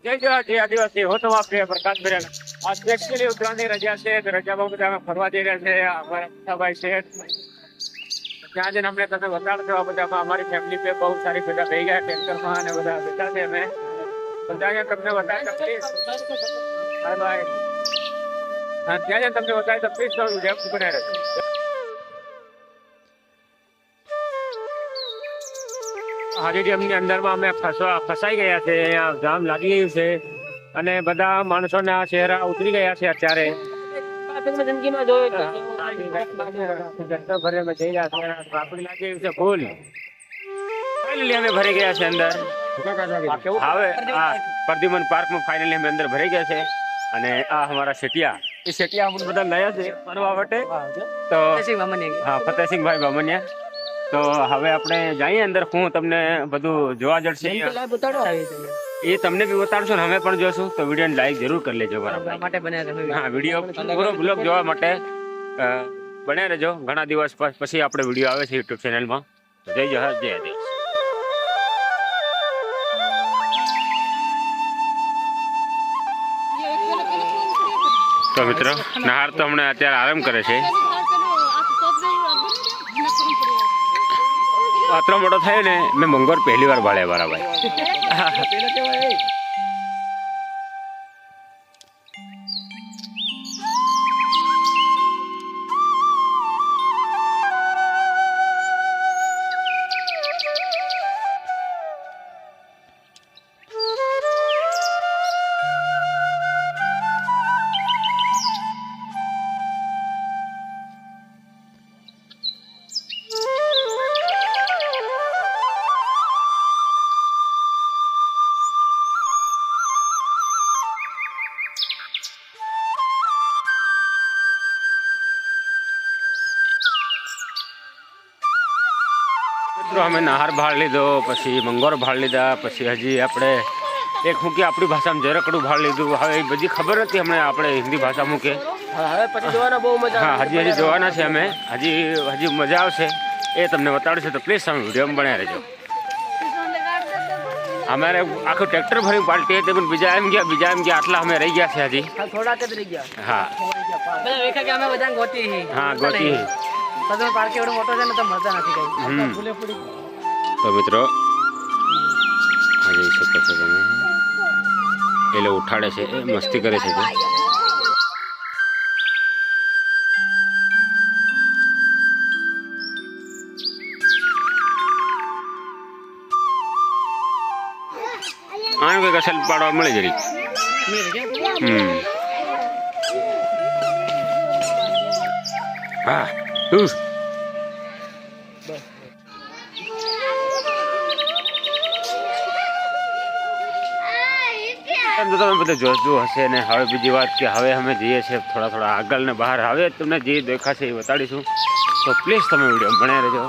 જય આદિવાસી હો તો આપણે પ્રકાશ બરેલ આ સ્પેશિયલી ઉત્તરાયણની રજા છે તો રજામાં બધા અમે ફરવા જઈ રહ્યા છે અમારા મોટાભાઈ છે ત્યાં જઈને અમને તમે બતાડજો આ બધા અમારી ફેમિલી પે બહુ સારી બધા થઈ ગયા ટેન્કરમાં અને બધા બેઠા છે અમે બધા અહીંયા તમને બતાવી પ્લીઝ બાય બાય હા ત્યાં જઈને તમને બતાવી તો પ્લીઝ થોડું લેફ્ટ બનાવી રહેજો હાજી ડેમની અંદરમાં અમે ફસાઈ ગયા છે અહીંયા જામ લાગી ગયું છે અને બધા માણસોના ચહેરા ઉતરી ગયા છે અત્યારે ફૂલ ફાઇનલી અમે ભરી ગયા છે અંદર હવે પ્રદ્યુમન પાર્કમાં ફાઇનલી અમે અંદર ભરી ગયા છે અને આ અમારા સેટિયા એ સેટિયા અમને બધા નયા છે ફરવા માટે તો હા ફતેહસિંહભાઈ બામણિયા તો હવે આપણે જઈએ અંદર હું તમને બધું જોવા જડશે એ તમને બી બતાડશો ને અમે પણ જોશું તો વિડીયો લાઈક જરૂર કરી લેજો બરાબર હા વિડીયો પૂરો બ્લોગ જોવા માટે બને રહેજો ઘણા દિવસ પછી આપણે વિડીયો આવે છે યુટ્યુબ ચેનલમાં જય જય જય આદિવાસી તો મિત્રો નહાર તો હમણાં અત્યારે આરામ કરે છે આટલો મોટો થયો ને મેં મંગોર પહેલી વાર ભાળ્યા બરાબર અમે નહાર ભાળ લીધો પછી મંગોર ભાળ લીધા પછી હજી આપણે એક મૂકી આપણી ભાષામાં જરાકડું ભાળ લીધું હવે એ બધી ખબર નથી હમણાં આપણે હિન્દી ભાષા મૂકે હા હજી જોવાના છે અમે હજી મજા આવશે એ તમને બતાડશે તો પ્લીઝ તમે વિડીયોમાં બનાવી રહેજો અમારે આખું ટ્રેક્ટર ભરી પાર્ટી હતી પણ બીજા એમ ગયા આટલા અમે રહી ગયા છે હજી થોડાક જ રહી ગયા હા હા ગોતી પાર્ક એવડો મોટો છે ને તો મજા નથી કઈ તો મિત્રો આ જોઈ શકો છો તમે એ લોકો ઉઠાડે છે એ મસ્તી કરે છે આનું કંઈક અસલ પાડવા મળે જરી હા તમે બધા જોતું હશે ને હવે બીજી વાત કે હવે અમે જઈએ છીએ થોડા આગળ ને બહાર હવે તમને જે દેખાશે એ બતાડીશું તો પ્લીઝ તમે વિડીયો બનાવી રહેજો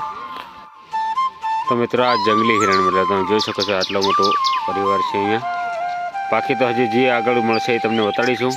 તો મિત્રો આ જંગલી હિરણ મળે તમે જોઈ શકો છો આટલો મોટો પરિવાર છે અહીંયા બાકી તો હજી જે આગળ મળશે એ તમને બતાડીશું